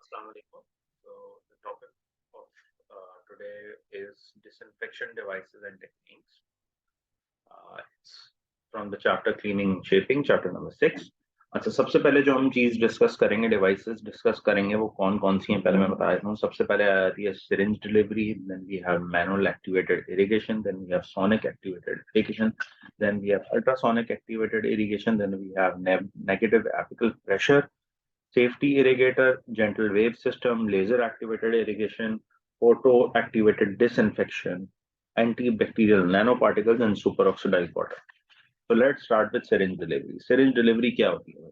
Assalamu alaikum. So the topic of today is disinfection devices and techniques. It's from the chapter cleaning and shaping, chapter number 6. अच्छा, सबसे पहले जो हम चीज discuss करेंगे, devices discuss करेंगे, वो कौन कौन सी हैं पहले मैं बता देता हूँ। सबसे पहले आ जाती है syringe delivery, then we have manual activated irrigation, then we have sonic activated irrigation, then we have ultrasonic activated irrigation, then we have negative apical pressure, safety irrigator, gentle wave system, laser activated irrigation, photo activated disinfection, antibacterial nanoparticles and superoxidized water. So let's start with syringe delivery. Syringe delivery क्या होती है?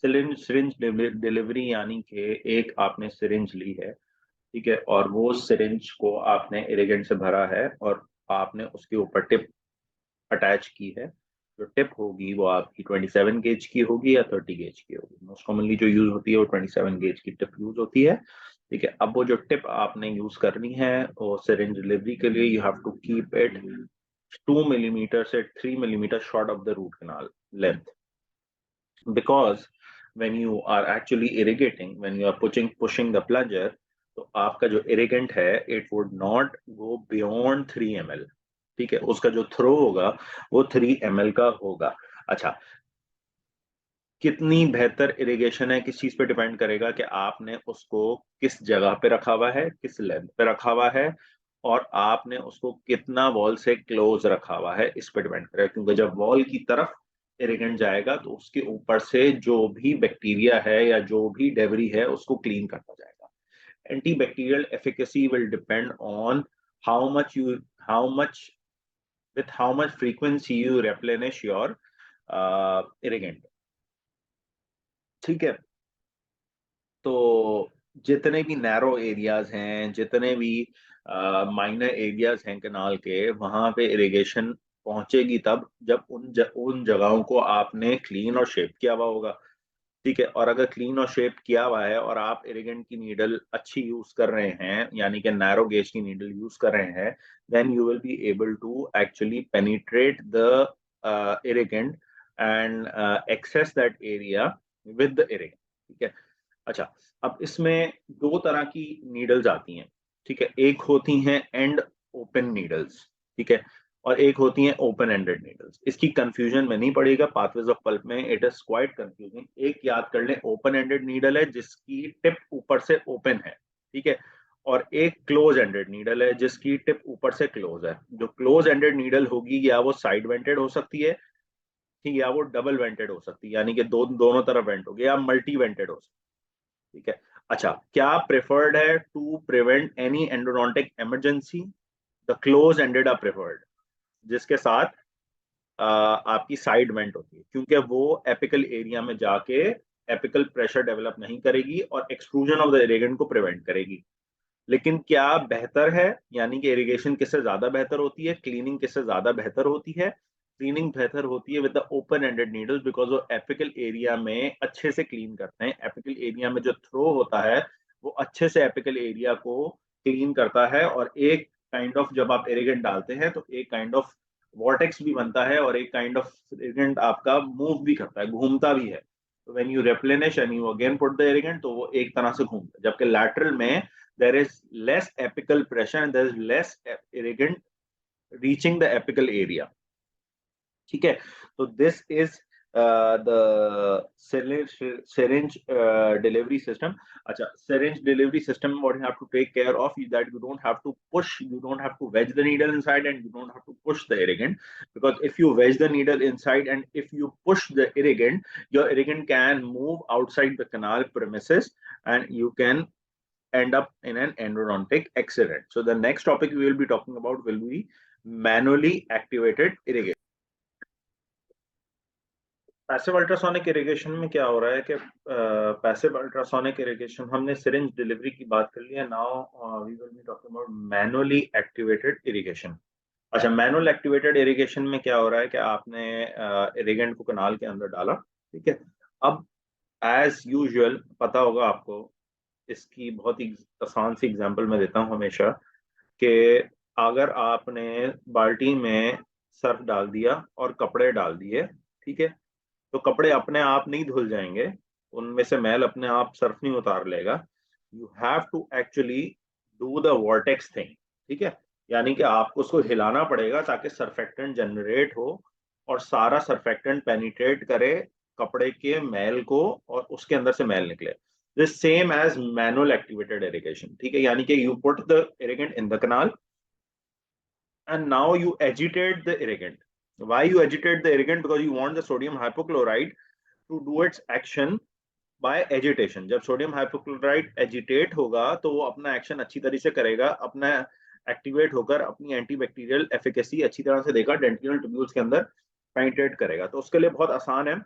Syringe delivery यानी कि एक आपने syringe ली है, ठीक है, और वो सिरिंज को आपने इरिगेंट से भरा है और आपने उसके ऊपर टिप अटैच की है। जो टिप होगी वो आपकी 27 गेज की होगी या 30 गेज की होगी। मोस्ट कॉमनली जो यूज होती है वो 27 गेज की टिप यूज होती है, ठीक है। अब वो जो टिप आपने यूज करनी है वो सिरिंज डिलीवरी के लिए you have to keep it 2 millimetre से 3 millimetre short of the root canal length, because when you are actually irrigating, when you are pushing the plunger, तो आपका जो इरिगेंट है it would not go beyond 3 ml, ठीक है। उसका जो throw होगा वो 3 ml का होगा। अच्छा, कितनी बेहतर इरिगेशन है किस चीज पे डिपेंड करेगा कि आपने उसको किस जगह पे रखा हुआ है, किस लेंथ पे रखा हुआ है, और आपने उसको कितना वॉल से क्लोज रखा हुआ है, इस पे डिपेंड करेगा। क्योंकि जब वॉल की तरफ इरिगेंट जाएगा तो उसके ऊपर से जो भी बैक्टीरिया है या जो भी डेबरी है उसको क्लीन करता जाएगा। Antibacterial efficacy will depend on how much you how much with how much frequency you replenish your irrigant, ठीक है। तो जितने भी नैरो एरियाज हैं, जितने भी माइनर एरियाज हैं कैनाल के, वहां पे इरिगेशन पहुंचेगी तब जब उन जगहों को आपने क्लीन और शेप किया हुआ होगा, ठीक है। और अगर क्लीन और शेप किया हुआ है और आप इरिगेंट की नीडल अच्छी यूज कर रहे हैं, यानी कि नैरो गेज की नीडल यूज कर रहे हैं, then you will be able to actually penetrate the irrigant and access that area with the irrigant, ठीक है। अच्छा, अब इसमें दो तरह की नीडल्स आती हैं, ठीक है। एक होती हैं एंड ओपन नीडल्स, ठीक है, और एक होती हैं ओपन एंडेड नीडल्स। इसकी कंफ्यूजन में नहीं पड़ेगा, पाथवेज ऑफ पल्प में इट इज क्वाइट कंफ्यूजिंग। एक याद कर लें, ओपन एंडेड नीडल है जिसकी टिप ऊपर से ओपन है, ठीक है, और एक क्लोज एंडेड नीडल है जिसकी टिप ऊपर से क्लोज है। जो क्लोज एंडेड नीडल होगी या वो साइड वेंटेड हो सकती है, ठीक, या वो डबल वेंटेड हो सकती है, यानी कि दोनों तरफ वेंट होगी, या मल्टी वेंटेड हो सकती है, ठीक है। अच्छा, क्या प्रेफर्ड है to prevent any endodontic emergency? The close ended are preferred, जिसके साथ आपकी साइड वेंट होती है, क्योंकि वो एपिकल एरिया में जाके एपिकल प्रेशर डेवलप नहीं करेगी और एक्सट्रूजन ऑफ द इरिगेंट को प्रिवेंट करेगी। लेकिन क्या बेहतर है, यानी कि इरिगेशन किससे ज्यादा बेहतर होती है, क्लीनिंग किससे ज्यादा बेहतर होती है? क्लीनिंग बेहतर होती है with the open ended needles, because वो एपिकल एरिया में अच्छे से क्लीन करते हैं। एपिकल एरिया में जो थ्रो होता है वो अच्छे से एपिकल एरिया को क्लीन करता है, और एक काइंड ऑफ जब आप इरिगेंट डालते हैं तो एक काइंड ऑफ वॉर्टेक्स भी बनता है, और एक काइंड ऑफ इरिगेंट आपका मूव भी करता है, घूमता भी है। तो when you replenish and you again put the irrigant, तो वो एक तरह से घूमता है। जबकि lateral में there is less apical pressure and there is less irrigant reaching the apical area, ठीक है। तो this is the syringe delivery system. अच्छा, syringe delivery system, what you have to take care of is that you don't have to push, you don't have to wedge the needle inside, and you don't have to push the irrigant, because if you wedge the needle inside and if you push the irrigant, your irrigant can move outside the canal premises and you can end up in an endodontic accident. So the next topic we will be talking about will be manually activated irrigation. Passive ultrasonic irrigation में क्या हो रहा है कि passive ultrasonic irrigation, हमने syringe delivery की बात कर ली है। Now we will be talking about manually activated irrigation. अच्छा, मैनुअल एक्टिवेटेड इरिगेशन में क्या हो रहा है कि आपने इरिगेंट को कनाल के अंदर डाला, ठीक है। अब एज यूजुअल पता होगा आपको, इसकी बहुत ही आसान सी एग्जांपल मैं देता हूँ हमेशा, कि अगर आपने बाल्टी में सर्फ डाल दिया और कपड़े डाल दिए, ठीक है, तो कपड़े अपने आप नहीं धुल जाएंगे, उनमें से मैल अपने आप सर्फ नहीं उतार लेगा। You have to actually do the vertex thing, ठीक है। यानी कि आपको उसको हिलाना पड़ेगा ताकि सरफेक्टेंट जनरेट हो और सारा सरफेक्टेंट पेनिट्रेट करे कपड़े के मैल को और उसके अंदर से मैल निकले। This same as manual activated irrigation, ठीक है। यानी कि you put the irrigant in the canal and now you agitate the irrigant. Why you agitate the irrigant? Because you want the sodium hypochlorite to do its action by agitation. जब sodium hypochloride agitate होगा तो वो अपना action अच्छी तरह से करेगा, अपना एक्टिवेट होकर अपनी एंटीबैक्टीरियल एफिकेसी अच्छी तरह से देगा, डेंटिनल ट्यूब्यूल्स के अंदर पेनिट्रेट करेगा। तो उसके लिए बहुत आसान है।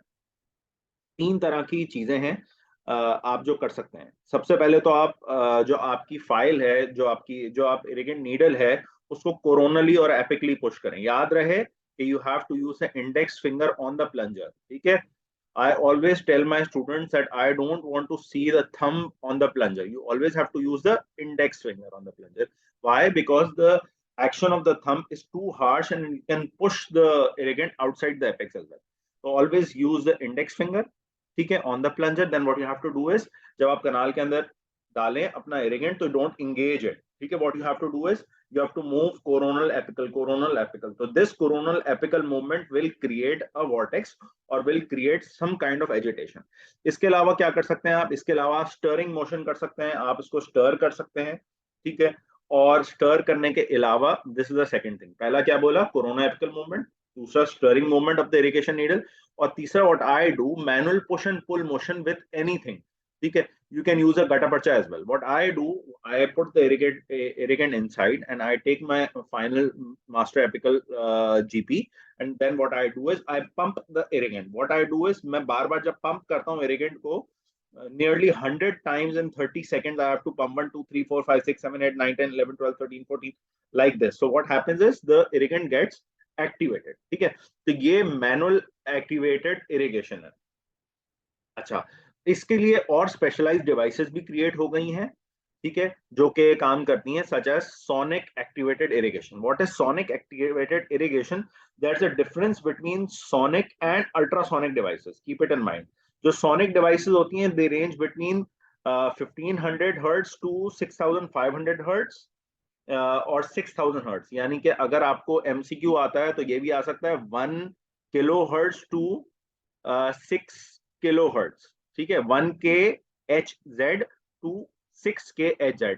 तीन तरह की चीजें हैं आप जो कर सकते हैं। सबसे पहले तो आप जो आपकी फाइल है, जो आप इरिगेंट नीडल है, उसको कोरोनली और एपिकली पुश करें। याद रहे कि you have to use index finger on the plunger, ठीक है। I always tell my students that I don't want to see the thumb on the plunger. You always have to use the index finger on the plunger. Why? Because the action of the thumb is too harsh and you can push the irrigant outside the apex as well. So always use the index finger, ठीक है, on the plunger. Then what you have to do is, जब आप कनाल के अंदर डालें अपना इरिगेंट तो don't engage it, ठीक है। What you have to do is you have to move coronal apical. So this coronal apical movement will create a vortex or will create some kind of agitation. इसके अलावा क्या कर सकते हैं आप? इसके अलावा स्टरिंग मोशन कर सकते हैं, आप इसको स्टर कर सकते हैं, ठीक है। और स्टर करने के अलावा this is the second thing. पहला क्या बोला? कोरोना एपिकल मूवमेंट, दूसरा stirring movement of the irrigation needle, और तीसरा what I do manual push and pull motion with anything, ठीक है। You can use a gutta percha as well. What I do, I put the irrigant inside and I take my final master apical GP, and then what I do is I pump the irrigant. What I do is मैं बार बार जब pump करता हूँ irrigant को nearly 100 times in 30 seconds I have to pump 1 2 3 4 5 6 7 8 9 10 11 12 13 14 like this. So what happens is the irrigant gets activated, ठीक है। तो ये manual activated irrigation है। अच्छा, इसके लिए और स्पेशलाइज्ड डिवाइसेस भी क्रिएट हो गई हैं, ठीक है, जो कि काम करती हैं, such as sonic activated irrigation. What is sonic activated irrigation? That's a difference between sonic and ultrasonic devices, keep it in mind. जो सोनिक डिवाइसेस होती हैं they range between 1500 hertz to 6500 hertz और 6000 हर्ट्ज। यानी कि अगर आपको MCQ आता है तो ये भी आ सकता है 1 kilohertz to 6 kilohertz, ठीक है। 1 kHz टू 6 kHz,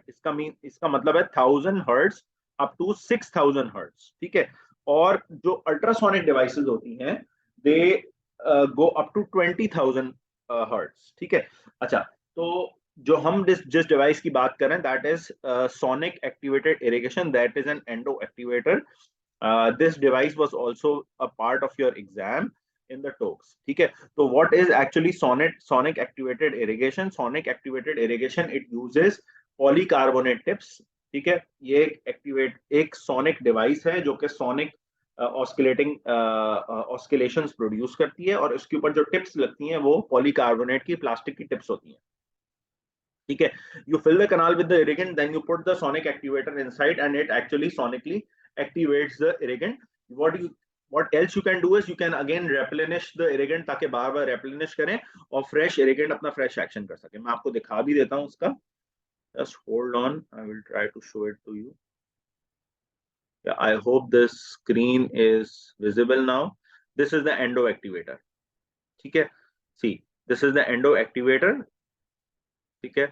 इसका मतलब है 1000 हर्ट्ज अप टू 6000 हर्ट्ज, ठीक है। और जो अल्ट्रासोनिक डिवाइसेस होती हैं दे गो अप टू 20,000 हर्ट्ज, ठीक है। अच्छा, तो जो हम जिस डिवाइस की बात कर रहे हैं that is sonic activated irrigation, that is an endo activator. This device was also a part of your exam in the talks, ठीक है। तो what is actually sonic activated irrigation? Sonic activated irrigation it uses polycarbonate tips, ठीक है। ये एक sonic device है जो कि सोनिक ऑस्किलेटिंग ऑस्किलेशंस प्रोड्यूस करती है, और इसके ऊपर जो टिप्स लगती हैं वो पॉलीकार्बोनेट की प्लास्टिक की टिप्स होती हैं, ठीक है। You fill the canal with the irrigant, then you put the sonic activator inside and it actually sonically activates the irrigant. What else you can do is you can again replenish the irrigant ताकि बार बार replenish करें और fresh irrigant अपना fresh action कर सके। मैं आपको दिखा भी देता हूँ उसका, just hold on, I will try to show it to you. Yeah, I hope this screen is visible now. This is the endo activator, ठीक है। See, this is the endo activator, ठीक है।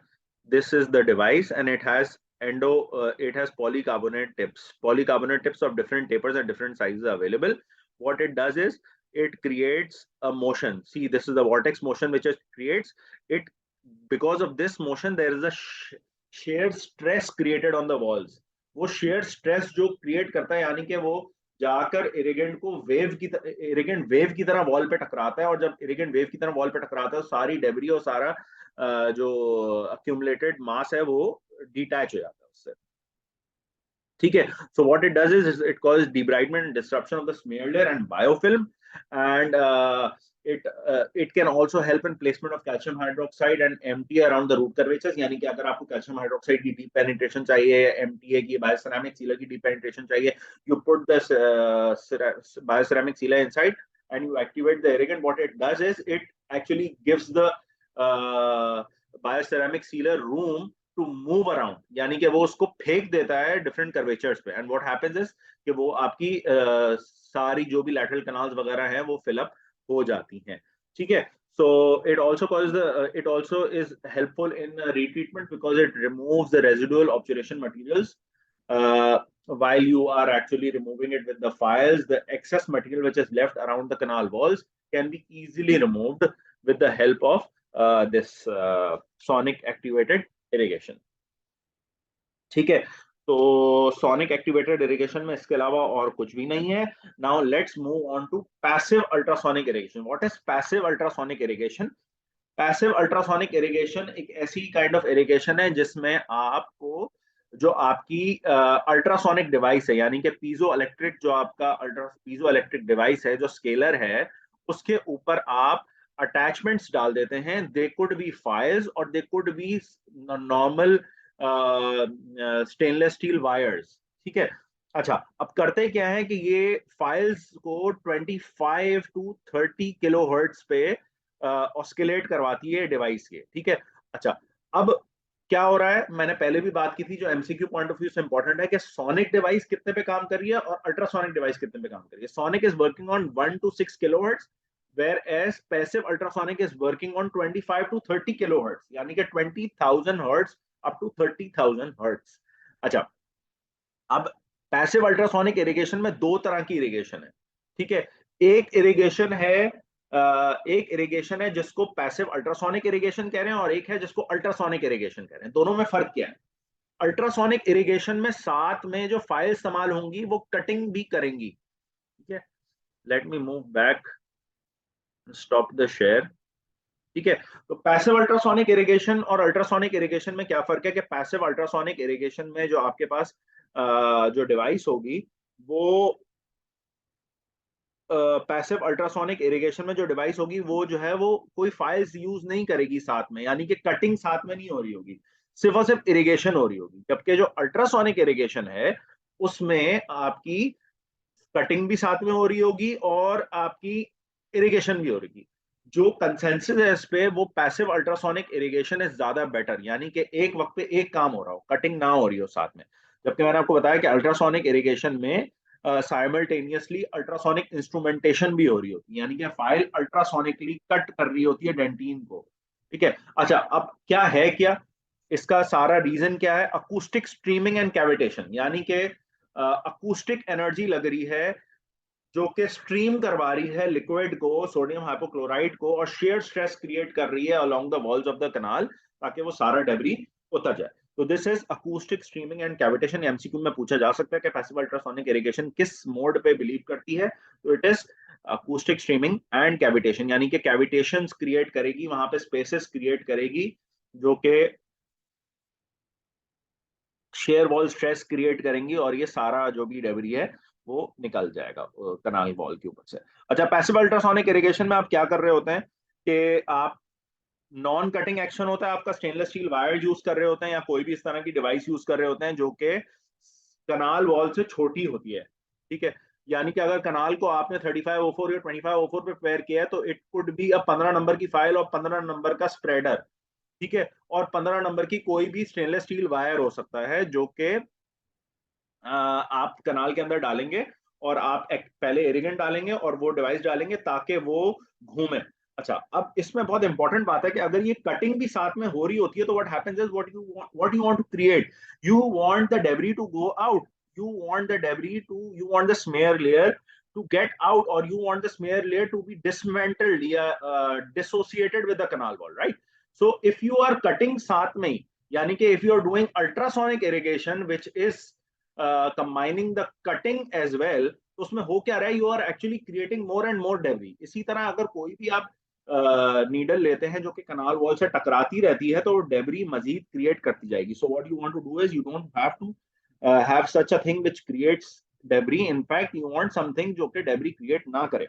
This is the device and it has polycarbonate tips of different tapers and different sizes available. What it does is it creates a motion. See, this is the vortex motion which it creates it. Because of this motion there is a shear stress created on the walls. वो shear stress जो create करता है, यानी कि वो जाकर इरिगेंट wave की तरह वॉल पे टकराता है, और जब इरिगेंट वेव की तरह वॉल पे टकराता है तो सारी डेब्री और सारा जो अक्यूमुलेटेड मास है वो डिटैच हो जाता है उससे, ठीक है। So what it does is it causes debridement and disruption of the smear layer and biofilm, and it can also help in placement of calcium hydroxide and MTA around the root curvatures। यानी कि अगर आपको calcium hydroxide की deep penetration चाहिए, MTA की बायोसेरामिक sealer की deep penetration चाहिए, you put this bioceramic sealer inside and you activate the irrigant. What it does is it actually gives the bioceramic sealer room to move around, यानी कि वो उसको फेंक देता है डिफरेंट कर्वेचर्स पे, एंड व्हाट हैपेंस इज कि वो आपकी सारी जो भी लैटरल कैनाल्स वगैरह हैं वो फिल अप हो जाती हैं, ठीक है। So it also causes it also is helpful in retreatment because it removes the residual obturation materials. Uh, while you are actually removing it with the files, the excess material which is left around the canal walls can be easily removed with the help of this sonic activated irrigation. ठीक है, तो sonic activated irrigation में इसके अलावा और कुछ भी नहीं है। Now let's move on to passive ultrasonic irrigation. What is passive ultrasonic irrigation? Passive ultrasonic irrigation एक ऐसी काइंड ऑफ इरिगेशन है जिसमें आपको जो आपकी अल्ट्रासोनिक डिवाइस है, यानी कि पीजो इलेक्ट्रिक, जो आपका अल्ट्रा पीजो इलेक्ट्रिक डिवाइस है, जो स्केलर है, उसके ऊपर आप अटैचमेंट्स डाल देते हैं। दे कुड बी फाइल्स और they could be normal stainless steel wires, ठीक है। अच्छा, अब करते क्या है कि ये फाइल्स को 25 टू 30 किलो हर्ट्ज पे ऑस्किलेट करवाती है डिवाइस के, ठीक है। अच्छा, अब क्या हो रहा है, मैंने पहले भी बात की थी, जो एमसीक्यू पॉइंट ऑफ व्यू से इंपॉर्टेंट है, कि सोनिक डिवाइस कितने पे काम कर रही है और अल्ट्रासोनिक डिवाइस कितने पे काम कर रही है। Sonic is working on 1 to 6 kilohertz, whereas passive ultrasonic is working on 25 to 30 kilohertz, यानी कि 20,000 hertz up to 30,000 hertz। अच्छा, अब पैसिव अल्ट्रासोनिक इरिगेशन में दो तरह की इरिगेशन है, ठीक है। एक इरिगेशन है एक इरिगेशन है जिसको पैसिव अल्ट्रासोनिक इरिगेशन कह रहे हैं, और एक है जिसको अल्ट्रासोनिक इरिगेशन कह रहे हैं। दोनों में फर्क क्या है? अल्ट्रासोनिक इरिगेशन में साथ में जो फाइल इस्तेमाल होंगी वो कटिंग भी करेंगी, ठीक है। Let me move back, stop the share, ठीक है। तो पैसिव अल्ट्रासोनिक इरिगेशन और अल्ट्रासोनिक इरिगेशन में क्या फर्क है कि पैसिव अल्ट्रासोनिक इरिगेशन में जो आपके पास जो डिवाइस होगी वो पैसिव अल्ट्रासोनिक इरिगेशन में जो डिवाइस होगी वो जो है वो कोई फाइल्स यूज नहीं करेगी साथ में, यानी कि कटिंग साथ में नहीं हो रही होगी, सिर्फ और सिर्फ इरिगेशन हो रही होगी। जबकि जो अल्ट्रासोनिक इरिगेशन है उसमें आपकी कटिंग भी साथ में हो रही होगी और आपकी इरिगेशन भी हो रही होगी। जो कंसेंसस है इस पे, वो पैसिव अल्ट्रासोनिक इरिगेशन इज ज्यादा बेटर, यानी कि एक वक्त पे एक काम हो रहा हो, कटिंग ना हो रही हो साथ में। जबकि मैंने आपको बताया कि अल्ट्रासोनिक इरिगेशन में साइमल्टेनियसली अल्ट्रासोनिक इंस्ट्रूमेंटेशन भी हो रही होती है, यानी कि फाइल अल्ट्रासोनिकली कट कर रही होती है डेंटीन को, ठीक है। अच्छा, अब क्या है, क्या इसका सारा रीजन क्या है? अकूस्टिक स्ट्रीमिंग एंड कैविटेशन, यानी कि अकूस्टिक एनर्जी लग रही है जो कि स्ट्रीम करवा रही है लिक्विड को, सोडियम हाइपोक्लोराइड को, और शेयर स्ट्रेस क्रिएट कर रही है along the walls of the कनाल, ताकि वो सारा डेब्री उतर जाए। तो this is acoustic streaming and cavitation. MCQ में पूछा जा सकता है कि पैसिव अल्ट्रासोनिक इरिगेशन किस मोड पे बिलीव करती है, तो it is acoustic streaming and cavitation, यानी कि कैविटेशंस क्रिएट करेगी, वहां पे स्पेसेस क्रिएट करेगी जो कि शेयर वॉल स्ट्रेस क्रिएट करेंगी, और ये सारा जो भी डेब्री है वो निकल जाएगा कनाल वॉल के ऊपर से। अच्छा, पैसिव अल्ट्रासोनिक इरिगेशन में आप क्या कर रहे होते हैं कि आप नॉन कटिंग एक्शन होता है आपका, स्टेनलेस स्टील वायर यूज कर रहे होते हैं या कोई भी इस तरह की डिवाइस यूज कर रहे होते हैं जो कि कनाल वॉल से छोटी होती है, ठीक है। यानी कि अगर कनाल को आपने 3504 या 2504 पे पेयर किया है तो इट कुड बी अब 15 नंबर की फाइल और 15 नंबर का स्प्रेडर, ठीक है, और 15 नंबर की कोई भी स्टेनलेस स्टील वायर हो सकता है जो कि आप कनाल के अंदर डालेंगे, और आप पहले इरिगेंट डालेंगे और वो डिवाइस डालेंगे ताकि वो घूमे। अच्छा, अब इसमें बहुत इंपॉर्टेंट बात है कि अगर ये कटिंग भी साथ में हो रही होती है तो what happens is what you want to create, you want the debris to go out, you want the debris to you want the smear layer to get out, or you want the smear layer to be dismantled, dissociated with the canal wall, right? So if you are cutting साथ में, यानी कि if you are doing ultrasonic irrigation which is combining the cutting as well, तो उसमें हो क्या रहा है, you are actually creating more and more debris. इसी तरह अगर कोई भी आप नीडल लेते हैं जो कि कनाल वॉल से टकराती रहती है तो डेब्री मजीद क्रिएट करती जाएगी। So what you want to do is you don't have to have such a thing which creates debris, in fact you want something जो कि डेब्री क्रिएट ना करे।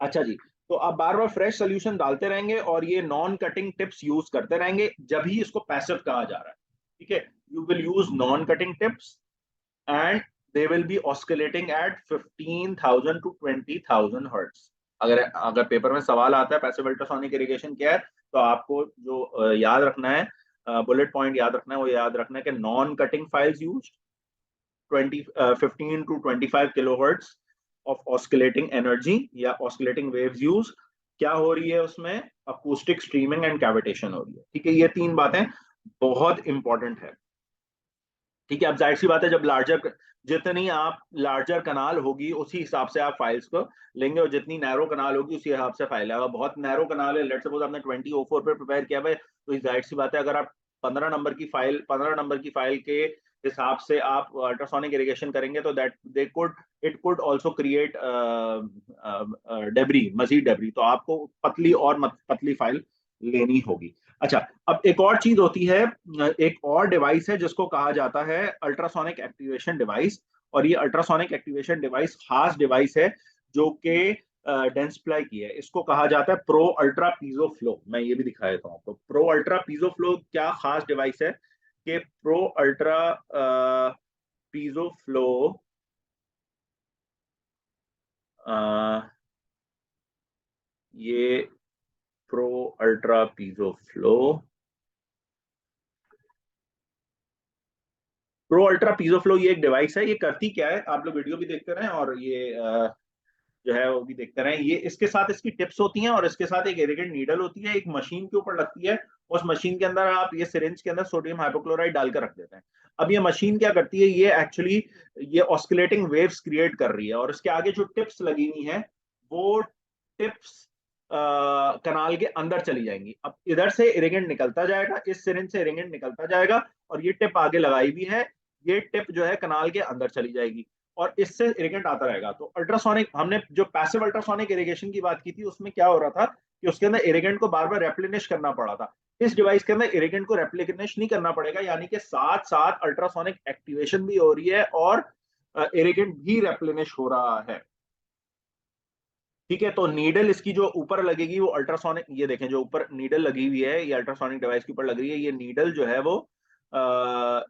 अच्छा जी, तो आप बार बार फ्रेश सोल्यूशन डालते रहेंगे और ये नॉन कटिंग टिप्स यूज करते रहेंगे, जब ही इसको पैसिव कहा जा रहा है, ठीक है। You will use non cutting tips and they will be oscillating at 15,000 to 20,000 hertz. अगर अगर पेपर में सवाल आता है पैसिव अल्ट्रासोनिक इरिगेशन क्या है, तो आपको जो याद रखना है बुलेट पॉइंट याद रखना है, वो याद रखना है कि non cutting files use 15 to 25 kilohertz of oscillating energy या ऑस्किलेटिंग वेव्स यूज। क्या हो रही है उसमें? अकूस्टिक स्ट्रीमिंग एंड कैविटेशन हो रही है। ठीक है, ये तीन बातें बहुत इंपॉर्टेंट है। ठीक है, अब जाहिर सी बात है, जब लार्जर, जितनी आप लार्जर कनाल होगी उसी हिसाब से आप फाइल्स को लेंगे, और जितनी नैरो कनाल होगी उसी हिसाब से फाइल है। अगर बहुत नैरो कनाल है, लेट्स सपोज आपने 2004 पे प्रिपेयर किया है, तो जाहिर सी बात है अगर आप 15 नंबर की फाइल के हिसाब से आप अल्ट्रासोनिक इरिगेशन करेंगे तो that they could it could also create debris, मजीद डेब्री, तो आपको पतली और पतली फाइल लेनी होगी। अच्छा, अब एक और चीज होती है, एक और डिवाइस है जिसको कहा जाता है अल्ट्रासोनिक एक्टिवेशन डिवाइस। और ये अल्ट्रासोनिक एक्टिवेशन डिवाइस खास डिवाइस है जो कि डेंसप्लाई की है। इसको कहा जाता है प्रो अल्ट्रा पीजो फ्लो। मैं ये भी दिखा देता हूँ आपको। प्रो अल्ट्रा पीजो फ्लो क्या खास डिवाइस है कि प्रो अल्ट्रा पीजो फ्लो ये pro ultra piezo flow, pro ultra piezo flow ये एक डिवाइस है। ये करती क्या है, आप लोग वीडियो भी देखते रहें और ये जो है वो भी देखते रहें। ये इसके साथ इसकी टिप्स होती हैं और इसके साथ एक इरिगेंट नीडल होती है, एक मशीन के ऊपर लगती है। उस मशीन के अंदर आप ये सिरिंज के अंदर सोडियम हाइपोक्लोराइड डालकर रख देते हैं। अब ये मशीन क्या करती है, ये एक्चुअली ये ऑस्किलेटिंग वेव्स क्रिएट कर रही है, और इसके आगे जो टिप्स लगी हुई हैं वो टिप्स कनाल के अंदर चली जाएंगी। अब इधर से इरिगेंट निकलता जाएगा, इस सिरिंज से इरिगेंट निकलता जाएगा, और ये टिप आगे लगाई भी है, ये टिप जो है कनाल के अंदर चली जाएगी और इससे इरिगेंट आता रहेगा। तो अल्ट्रासोनिक, हमने जो पैसिव अल्ट्रासोनिक इरिगेशन की बात की थी उसमें क्या हो रहा था कि उसके अंदर इरिगेंट को बार बार रेप्लिनिश करना पड़ा था। इस डिवाइस के अंदर इरिगेंट को रेप्लिनिश नहीं करना पड़ेगा, यानी कि साथ साथ अल्ट्रासोनिक एक्टिवेशन भी हो रही है और इरिगेंट भी रेप्लिनिश हो रहा है। ठीक है, तो नीडल इसकी जो ऊपर लगेगी वो अल्ट्रासोनिक, ये देखें जो ऊपर नीडल लगी हुई है ये अल्ट्रासोनिक डिवाइस के ऊपर लग रही है। ये नीडल जो है वो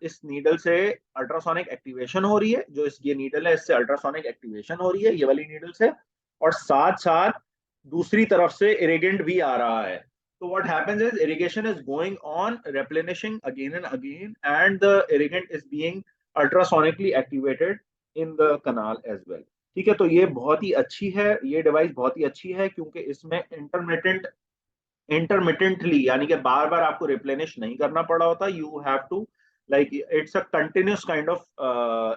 इस नीडल से अल्ट्रासोनिक एक्टिवेशन हो रही है। जो इस ये नीडल है इससे अल्ट्रासोनिक एक्टिवेशन हो रही है, ये वाली नीडल से। और साथ साथ दूसरी तरफ से इरिगेंट भी आ रहा है। तो what happens is irrigation is going on replenishing again and again, and the irrigant is being ultrasonically activated in the canal as well। ठीक है, तो ये बहुत ही अच्छी है, ये डिवाइस बहुत ही अच्छी है क्योंकि इसमें इंटरमिटेंटली यानी कि बार बार आपको रिप्लेनिश नहीं करना पड़ा होता। You have to like it's a continuous kind of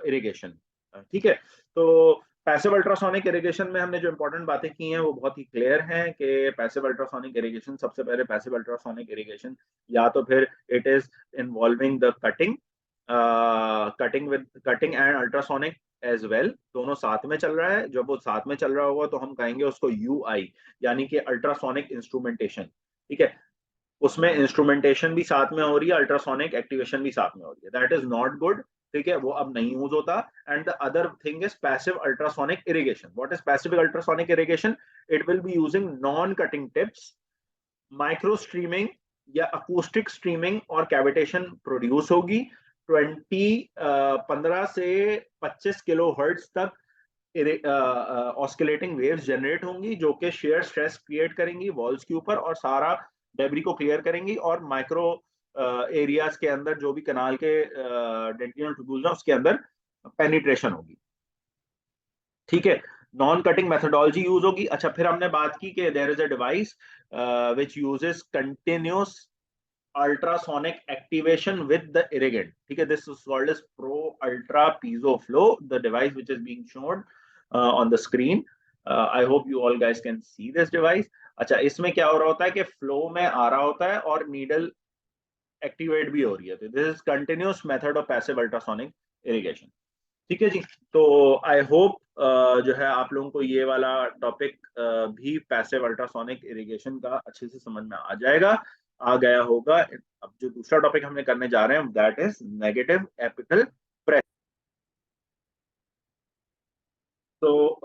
irrigation. ठीक है, तो पैसिव अल्ट्रासोनिक इरिगेशन में हमने जो इंपॉर्टेंट बातें की हैं वो बहुत ही क्लियर हैं कि पैसिव अल्ट्रासोनिक इरिगेशन, सबसे पहले पैसिव अल्ट्रासोनिक इरिगेशन या तो फिर it is involving the cutting and ultrasonic as well, दोनों साथ में चल रहा है। जब वो साथ में चल रहा होगा तो हम कहेंगे उसको यूआई, यानी कि अल्ट्रासोनिक इंस्ट्रूमेंटेशन। ठीक है, उसमें इंस्ट्रूमेंटेशन भी साथ में हो रही है, अल्ट्रासोनिक एक्टिवेशन भी साथ में हो रही है। That is not good. ठीक है, वो अब नहीं यूज होता। And the other thing is passive ultrasonic irrigation. What is passive ultrasonic irrigation? It will be using non cutting tips, micro streaming या अकूस्टिक स्ट्रीमिंग और कैविटेशन प्रोड्यूस होगी। 15 से 25 किलो हर्ट्ज तक ऑस्किलेटिंग वेव्स जनरेट होंगी जो कि shear stress create करेंगी walls के ऊपर और सारा डेब्री को क्लियर करेंगी, और माइक्रो एरियाज के अंदर जो भी कनाल के डेंटिनल ट्यूब्यूल्स हैं उसके अंदर पेनिट्रेशन होगी। ठीक है, नॉन कटिंग मेथोडोलॉजी यूज होगी। अच्छा, फिर हमने बात की कि there is a device which uses continuous ultrasonic activation with the irrigant। ठीक है, this is called as pro ultra piezo flow, the device which is being shown on the screen। I hope you all guys can see this device। अच्छा, इसमें क्या हो रहा होता है कि फ्लो में आ रहा होता है और नीडल एक्टिवेट भी हो रही है। तो this is continuous method of passive ultrasonic irrigation. ठीक है जी, तो आई होप जो है आप लोगों को ये वाला टॉपिक भी पैसिव अल्ट्रासोनिक इरिगेशन का अच्छे से समझ में आ जाएगा, आ गया होगा। अब जो दूसरा टॉपिक हमने करने जा रहे हैं that is negative apical pressure. तो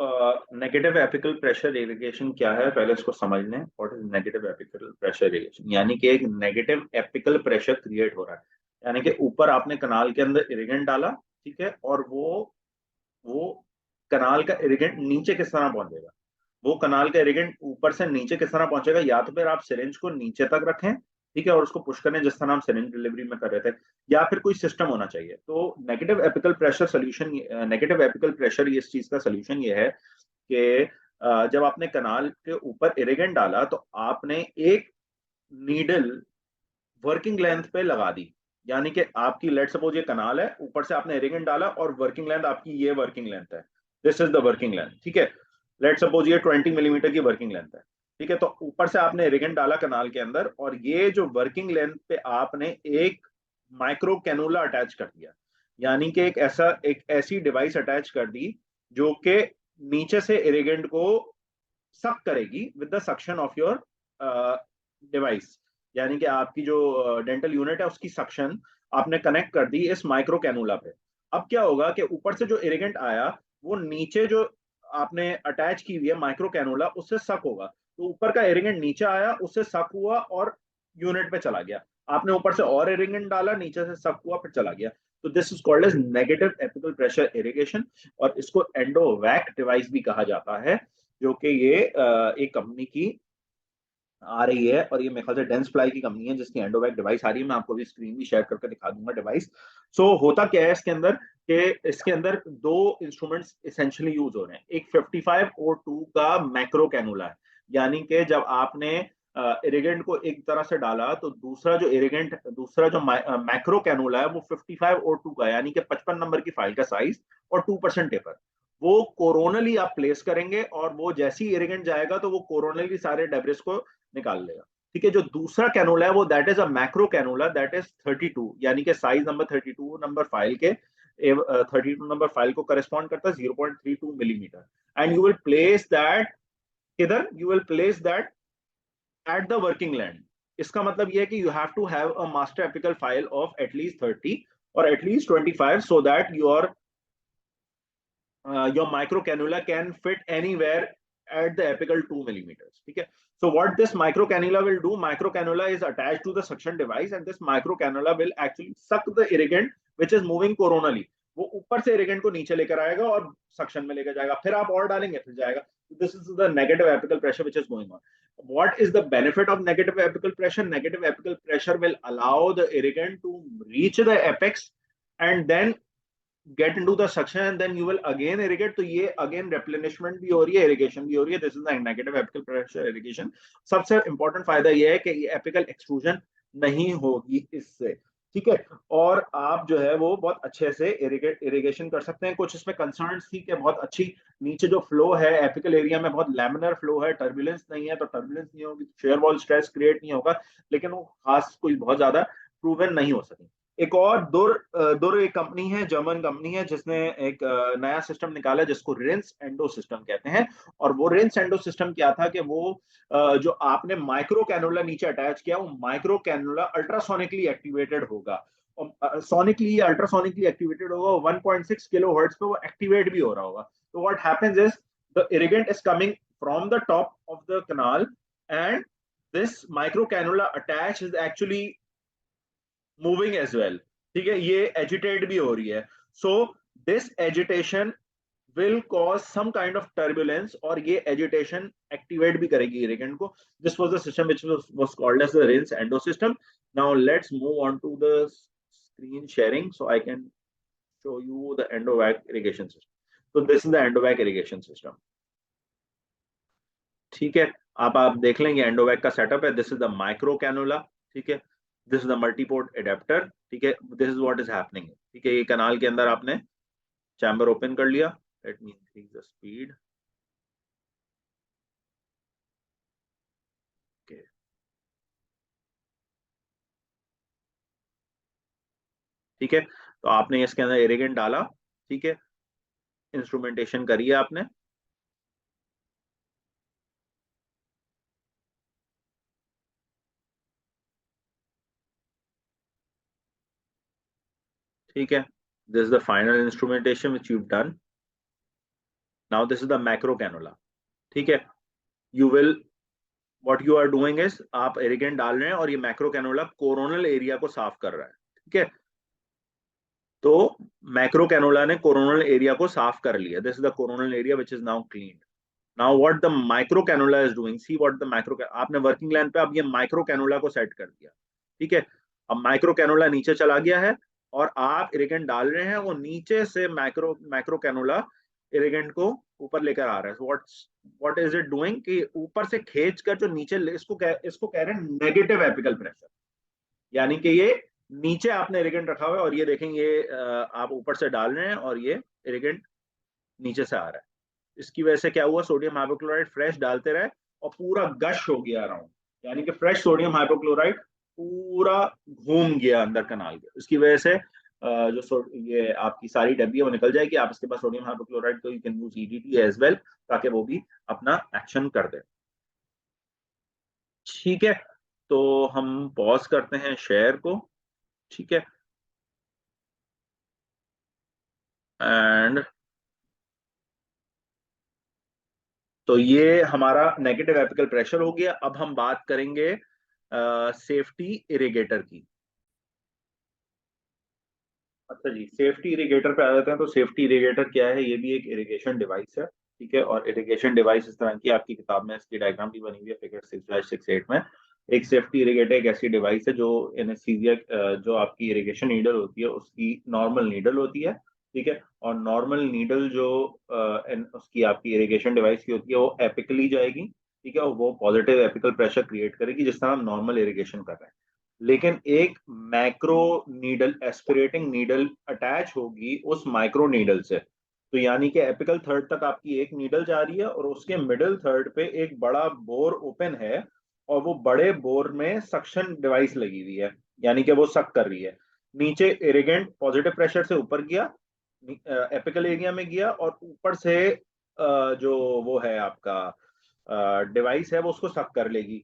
नेगेटिव एपिकल प्रेशर इरिगेशन क्या है, पहले इसको समझ लें। What is negative apical pressure irrigation? यानी कि एक नेगेटिव एपिकल प्रेशर क्रिएट हो रहा है, यानी कि ऊपर आपने कनाल के अंदर इरिगेंट डाला, ठीक है, और वो कनाल का इरिगेंट नीचे किस तरह पहुंचेगा, वो कनाल का इरिगेंट ऊपर से नीचे किस तरह पहुंचेगा। या तो फिर आप सिरिंज को नीचे तक रखें, ठीक है, और उसको पुश करने जिस तरह हम सिरिंज डिलीवरी में कर रहे थे, या फिर कोई सिस्टम होना चाहिए। तो negative apical pressure solution, negative apical pressure इस चीज का सोल्यूशन ये है कि जब आपने कनाल के ऊपर इरेगेंट डाला तो आपने एक नीडल वर्किंग लेंथ पे लगा दी। यानी कि आपकी, लेट सपोज ये कनाल है, ऊपर से आपने इरेगेंट डाला और वर्किंग लेंथ आपकी ये वर्किंग लेंथ है, this is the working length, ठीक है। लेट सपोज ये 20 मिलीमीटर की वर्किंग लेंथ है, ठीक है। तो ऊपर से आपने इरेगेंट डाला कनाल के अंदर, और ये जो वर्किंग लेंथ पे आपने एक माइक्रो कैनुला अटैच कर दिया। यानी कि एक ऐसी डिवाइस अटैच कर दी जो कि नीचे से इरेगेंट को सक करेगी with the suction of your device. यानी कि आपकी जो डेंटल यूनिट है उसकी सक्शन आपने कनेक्ट कर दी इस माइक्रो कैनुला पे। अब क्या होगा कि ऊपर से जो इरिगेंट आया वो नीचे जो आपने अटैच की हुई है माइक्रो कैनुला उससे सक होगा। तो ऊपर का इरिगेंट नीचे आया, उससे सक हुआ और यूनिट पे चला गया। आपने ऊपर से और इरिगेंट डाला, नीचे से सक हुआ फिर चला गया। तो this is called as negative apical pressure irrigation, और इसको एंडोवैक डिवाइस भी कहा जाता है, जो कि ये एक कंपनी की आ रही है, और ये मेरे ख्याल से डेंस फ्लाई की कंपनी है जिसकी एंडोवैक डिवाइस आ रही है। मैं आपको भी स्क्रीन भी शेयर करके दिखा दूंगा डिवाइस। सो होता क्या है इसके अंदर, कि इसके अंदर दो इंस्ट्रूमेंट्स इसेंशियली यूज हो रहे हैं। एक 55O2 का मैक्रो कैनुला है, यानी कि जब आपने इरिगेंट को एक तरह से डाला तो दूसरा जो मैक्रो कैनुला है वो 55O2 का, यानी कि 55 नंबर की फाइल का साइज और 2% टेपर, वो कोरोनली आप प्लेस करेंगे, और वो जैसी इरिगेंट जाएगा तो वो कोरोनली सारे डेब्रिस को निकाल लेगा। ठीक है, जो दूसरा कैनोला है वो that is a macro cannula, that is 32, यानी कि साइज नंबर 32 नंबर फाइल के, 32 नंबर फाइल को करस्पॉन्ड करता है 0.32 millimetre. And you will place that, किधर you will place that, at the working land. इसका मतलब यह है कि you have to have a master apical file of at least 30 और at least 25, so that your micro cannula can fit anywhere at the apical 2 millimeters. Okay. So what this micro cannula will do, micro cannula is attached to the suction device, and this micro cannula will actually suck the irrigant which is moving coronally. वो ऊपर से इरिगेंट को नीचे लेकर आएगा और suction में लेकर जाएगा, फिर आप और डालेंगे फिर जाएगा। This is the negative apical pressure which is going on. What is the benefit of negative apical pressure? Negative apical pressure will allow the irrigant to reach the apex and then get into the suction, and then you will again irrigate। तो ये again replenishment भी हो रही है, irrigation भी हो रही है। This is the negative apical pressure irrigation। सबसे important फायदा ये है कि ये apical extrusion नहीं होगी इससे, ठीक है। और आप जो है वो बहुत अच्छे से इरिगेशन कर सकते हैं। कुछ इसमें कंसर्न्स थी कि बहुत अच्छी नीचे जो फ्लो है एपिकल एरिया में, बहुत लैमिनर फ्लो है, टर्बुलेंस नहीं है, तो टर्बुलेंस नहीं होगी, शेयर वॉल स्ट्रेस क्रिएट नहीं होगा, लेकिन वो खास कोई बहुत ज्यादा प्रूवन नहीं हो सकी। एक और दुर एक कंपनी है, जर्मन कंपनी है, जिसने एक नया सिस्टम निकाला जिसको रिंस एंडो सिस्टम कहते हैं। और वो रिंस एंडो सिस्टम क्या था कि वो जो आपने माइक्रो कैनुला नीचे अटैच किया, वो माइक्रो कैनुला अल्ट्रासोनिकली एक्टिवेटेड होगा, सोनिकली अल्ट्रासोनिकली एक्टिवेटेड होगा, 1.6 किलो हर्ट्ज पे वो एक्टिवेट भी हो रहा होगा। तो what happens is the irrigant is coming from the top of the canal, and this micro cannula attach is actually moving as well. ठीक है, ये एजिटेट भी हो रही है। So this agitation will cause some kind of turbulence, और ये agitation activate भी करेगी इरिगेंट को। This was the system which was called as the rinse endo system. Now let's move on to the screen sharing so I can show you the endovac irrigation system. So this is the endovac irrigation system. ठीक है, आप देख लेंगे एंडोवैक का setup है। This is the micro cannula, ठीक है। This is the multiport adapter, ठीक है। This is what is happening, ठीक है। ये कनाल के अंदर आपने चैम्बर ओपन कर लिया। Let me increase the speed. ठीक है, तो आपने इसके अंदर इरिगेंट डाला, ठीक है, इंस्ट्रूमेंटेशन करी है आपने, ठीक है। This is the final instrumentation which you done. Now this is the macro cannula, ठीक है। You will, what you are doing is, आप इरिगेंट डाल रहे हैं और ये मैक्रो कैनोला कोरोनल एरिया को साफ कर रहा है, ठीक है। तो मैक्रो कैनोला ने कोरोनल एरिया को साफ कर लिया। This is the coronal area which is now clean. Now what the micro cannula is doing, see what the micro, आपने वर्किंग लाइन पे अब ये माइक्रो कैनोला को सेट कर दिया, ठीक है। अब माइक्रो कैनोला नीचे चला गया है और आप इरिगेंट डाल रहे हैं, वो नीचे से माइक्रो माइक्रो कैनोला इरिगेंट को ऊपर लेकर आ रहा है। व्हाट इज इट डूइंग कि ऊपर से खींच कर जो नीचे इसको कह रहे हैं नेगेटिव एपिकल प्रेशर, यानी कि ये नीचे आपने इरिगेंट रखा हुआ है और ये देखेंगे ये आप ऊपर से डाल रहे हैं और ये इरिगेंट नीचे से आ रहा है। इसकी वजह से क्या हुआ, सोडियम हाइपोक्लोराइड फ्रेश डालते रहे और पूरा गश हो गया अराउंड, यानी कि फ्रेश सोडियम हाइपोक्लोराइड पूरा घूम गया अंदर कनाल के। इसकी वजह से ये आपकी सारी डब्बी वो निकल जाएगी। आप इसके पास सोडियम हाइपोक्लोराइड को you can use EDT as well, ताकि वो भी अपना एक्शन कर दे। ठीक है, तो हम पॉज करते हैं शेयर को, ठीक है। एंड तो ये हमारा नेगेटिव एपिकल प्रेशर हो गया। अब हम बात करेंगे सेफ्टी इरिगेटर की। अच्छा जी, सेफ्टी इरिगेटर पे आ जाते हैं। तो सेफ्टी इरिगेटर क्या है, ये भी एक इरिगेशन डिवाइस है, ठीक है। और इरिगेशन डिवाइस इस तरह की आपकी किताब में इसकी डायग्राम भी बनी हुई है फिगर 6/68 में। एक सेफ्टी इरिगेटर एक ऐसी डिवाइस है जो एनेस्थीसिया, जो आपकी इरिगेशन नीडल होती है उसकी नॉर्मल नीडल होती है, ठीक है। और नॉर्मल नीडल जो उसकी आपकी इरिगेशन डिवाइस की होती है वो एपिकली जाएगी, ठीक है। और वो पॉजिटिव एपिकल प्रेशर क्रिएट करेगी जिस तरह हम नॉर्मल इरिगेशन कर रहे हैं। लेकिन एक मैक्रो नीडल, एस्पिरेटिंग नीडल अटैच होगी उस माइक्रो नीडल से। तो यानी कि एपिकल थर्ड तक आपकी एक नीडल जा रही है और उसके मिडिल थर्ड पे एक बड़ा बोर ओपन है और वो बड़े बोर में सक्शन डिवाइस लगी हुई है, यानी कि वो सक कर रही है। नीचे इरिगेंट पॉजिटिव प्रेशर से ऊपर गया, एपिकल एरिया में गया और ऊपर से जो वो है आपका डिवाइस है वो उसको सक कर लेगी,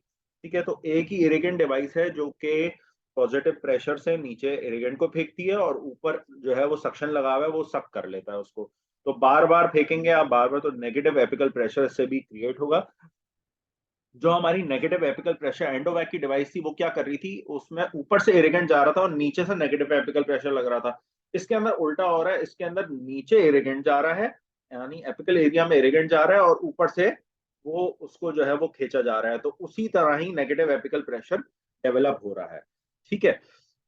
ठीक है। तो एक ही इरिगेंट डिवाइस है जो कि पॉजिटिव प्रेशर से नीचे इरिगेंट को फेंकती है और ऊपर जो है वो सक्शन लगा हुआ है वो सक कर लेता है उसको। तो बार बार फेंकेंगे आप बार बार, तो नेगेटिव एपिकल प्रेशर से भी क्रिएट होगा। जो हमारी नेगेटिव एपिकल प्रेशर एंडोवैक की डिवाइस थी वो क्या कर रही थी, उसमें ऊपर से इरिगेंट जा रहा था और नीचे से नेगेटिव एपिकल प्रेशर लग रहा था। इसके अंदर उल्टा हो रहा है, इसके अंदर नीचे इरिगेंट जा रहा है, यानी एपिकल एरिया में इरिगेंट जा रहा है और ऊपर से वो उसको जो है वो खींचा जा रहा है। तो उसी तरह ही नेगेटिव एपिकल प्रेशर डेवलप हो रहा है, ठीक है।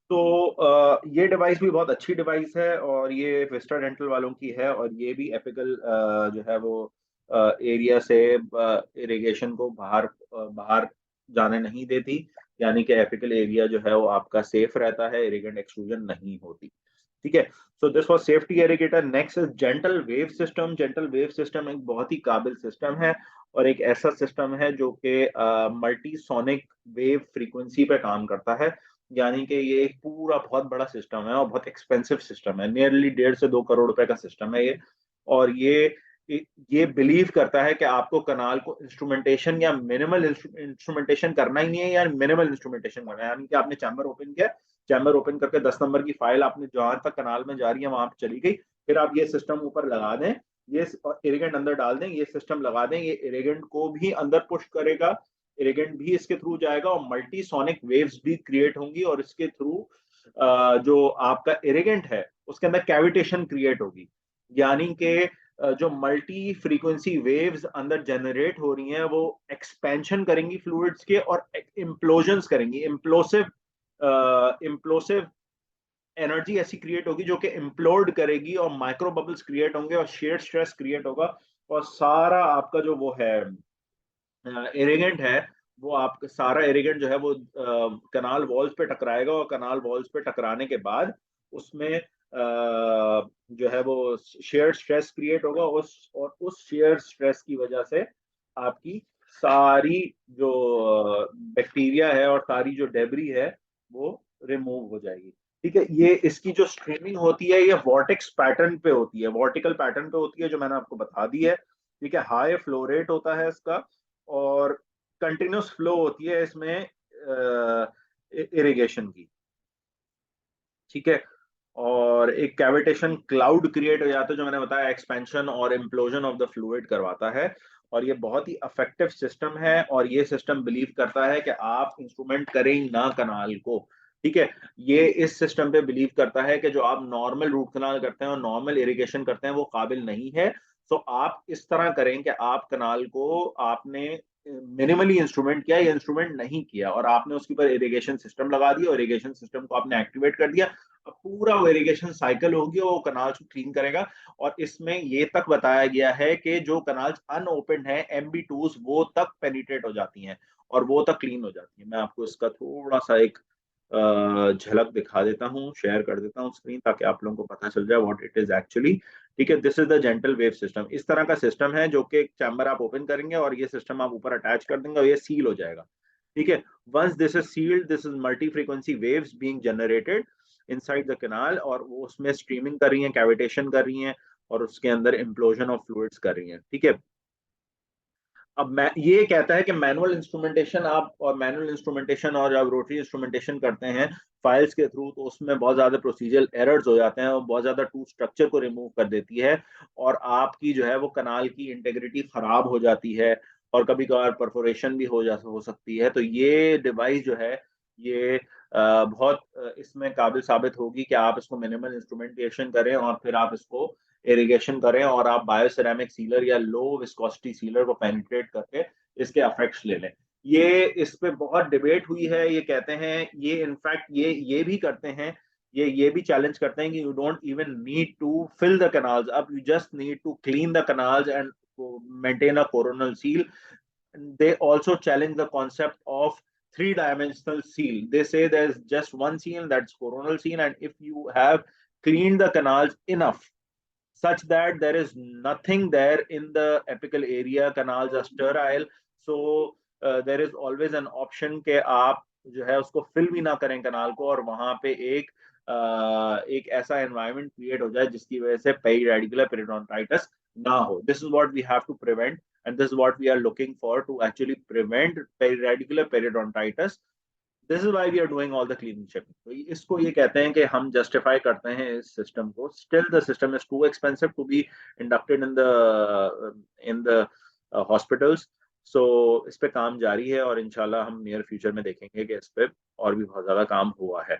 तो ये डिवाइस भी बहुत अच्छी डिवाइस है और ये विस्टा डेंटल वालों की है और ये भी एपिकल जो है वो एरिया से इरिगेशन को बाहर जाने नहीं देती, यानी कि एपिकल एरिया जो है वो आपका सेफ रहता है, इरिगेंट एक्सक्लूजन नहीं होती, ठीक है। So this was safety irrigator. Next is gentle wave system. Gentle wave system एक बहुत ही काबिल सिस्टम है और एक ऐसा सिस्टम है जो कि मल्टी सोनिक वेव फ्रीक्वेंसी पे काम करता है, यानी कि ये एक पूरा बहुत बड़ा सिस्टम है और बहुत एक्सपेंसिव सिस्टम है, नियरली 1.5 से 2 करोड़ रुपए का सिस्टम है ये। और ये बिलीव करता है कि आपको कनाल को इंस्ट्रूमेंटेशन या मिनिमल इंस्ट्रूमेंटेशन करना ही नहीं है, या मिनिमल इंस्ट्रूमेंटेशन करना है, यानी कि आपने चैम्बर ओपन किया, चैम्बर ओपन करके 10 नंबर की फाइल आपने जहां तक कनाल में जा रही है वहां पे चली गई, फिर आप ये सिस्टम ऊपर लगा दें, ये इरिगेंट अंदर डाल दें, ये सिस्टम लगा दें, ये इरिगेंट को भी अंदर पुश करेगा, इरिगेंट भी इसके थ्रू जाएगा और मल्टी सोनिक वेव्स भी क्रिएट होंगी और इसके थ्रू जो आपका इरिगेंट है उसके अंदर कैविटेशन क्रिएट होगी, यानी कि जो मल्टी फ्रीक्वेंसी वेव्स अंदर जनरेट हो रही हैं वो एक्सपेंशन करेंगी फ्लूइड्स के और इम्प्लोजन्स करेंगी, इम्प्लोसिव एनर्जी ऐसी क्रिएट होगी जो कि इम्प्लोड करेगी और माइक्रो बबल्स क्रिएट होंगे और शेयर स्ट्रेस क्रिएट होगा और सारा आपका जो वो है इरिगेंट है वो आपका सारा इरिगेंट जो है वो कनाल वॉल्स पे टकराएगा और कनाल वॉल्स पे टकराने के बाद उसमें जो है वो शेयर स्ट्रेस क्रिएट होगा उस शेयर स्ट्रेस की वजह से आपकी सारी जो बैक्टीरिया है और सारी जो डेबरी है वो रिमूव हो जाएगी, ठीक है। ये इसकी जो स्ट्रीमिंग होती है ये वॉर्टेक्स पैटर्न पे होती है, वर्टिकल पैटर्न पे होती है जो मैंने आपको बता दी है, ठीक है। हाई फ्लो रेट होता है इसका और कंटिन्यूस फ्लो होती है इसमें इरिगेशन की, ठीक है। और एक कैविटेशन क्लाउड क्रिएट हो जाता है जो मैंने बताया एक्सपेंशन और इम्प्लोजन ऑफ द फ्लूइड करवाता है। और ये बहुत ही इफेक्टिव सिस्टम है और ये सिस्टम बिलीव करता है कि आप इंस्ट्रूमेंट करें ही ना कनाल को, ठीक है। ये इस सिस्टम पे बिलीव करता है कि जो आप नॉर्मल रूट कनाल करते हैं और नॉर्मल इरिगेशन करते हैं वो काबिल नहीं है, सो आप इस तरह करें कि आप कनाल को आपने मिनिमली इंस्ट्रूमेंट किया या इंस्ट्रूमेंट नहीं किया, और आपने उसके ऊपर इरिगेशन सिस्टम लगा दिया, और इरिगेशन सिस्टम को आपने एक्टिवेट कर दिया। अब पूरा वो इरिगेशन साइकिल होगी, वो कनाल को क्लीन करेगा। और इसमें ये तक बताया गया है कि जो कनाल्स अनओपन है, MB2s, वो तक पेनिट्रेट हो जाती हैं और वो तक क्लीन हो जाती है। मैं आपको इसका थोड़ा सा एक झलक दिखा देता हूँ, शेयर कर देता हूँ स्क्रीन, ताकि आप लोगों को पता चल जाए व्हाट इट इज एक्चुअली। ठीक है, this is the gentle wave system. इस तरह का सिस्टम है जो कि चैम्बर आप ओपन करेंगे और ये सिस्टम आप ऊपर अटैच कर देंगे और ये सील हो जाएगा। ठीक है, once this is sealed, this is multi frequency waves being generated inside the canal, और वो उसमें स्ट्रीमिंग कर रही हैं, कैविटेशन कर रही हैं, और उसके अंदर इम्प्लोजन ऑफ फ्लूइड्स कर रही हैं। ठीक है, अब मैं ये कहता है कि मैनुअल इंस्ट्रूमेंटेशन आप, और मैनुअल इंस्ट्रूमेंटेशन और जब रोटरी इंस्ट्रूमेंटेशन करते हैं फाइल्स के थ्रू, तो उसमें बहुत ज्यादा प्रोसीजरल एरर्स हो जाते हैं और बहुत ज्यादा टू स्ट्रक्चर को रिमूव कर देती है, और आपकी जो है वो कनाल की इंटेग्रिटी खराब हो जाती है, और कभी कभार परफोरेशन भी हो सकती है। तो ये डिवाइस जो है, ये बहुत इसमें काबिल साबित होगी कि आप इसको मिनिमल इंस्ट्रूमेंटेशन करें और फिर आप इसको इरिगेशन करें, और आप बायोसेरेमिक सीलर या लो विस्कोसिटी सीलर को पेनिट्रेट करके इसके इफेक्ट्स ले लें। ये इस पे बहुत डिबेट हुई है। ये कहते हैं, ये इनफैक्ट ये भी करते हैं, ये भी चैलेंज करते हैं कि you don't even need to fill the canals up, you just need to clean the canals and maintain a coronal seal. They also challenge the concept of three-dimensional seal. They say there's just one seal, that's coronal seal, and if you have cleaned the canals enough such that there is nothing there in the apical area, canals are sterile, so there is always an option के आप जो है उसको fill भी ना करें कनाल को, और वहां पे एक ऐसा एनवायरनमेंट क्रिएट हो जाए जिसकी वजह से पेरिरेडिकुलर पेरिडोंटाइटिस ना हो। This is what we have to prevent, and this is what we are looking for to actually prevent periradicular periodontitis. This is why we are doing all the cleanship. तो इसको ये कहते हैं कि हम जस्टिफाई करते हैं इस सिस्टम को। Still the system is too expensive to be inducted in the hospitals. So इस पे काम जारी है, और इंशाल्लाह हम नियर फ्यूचर में देखेंगे कि इस पे और भी बहुत ज्यादा काम हुआ है।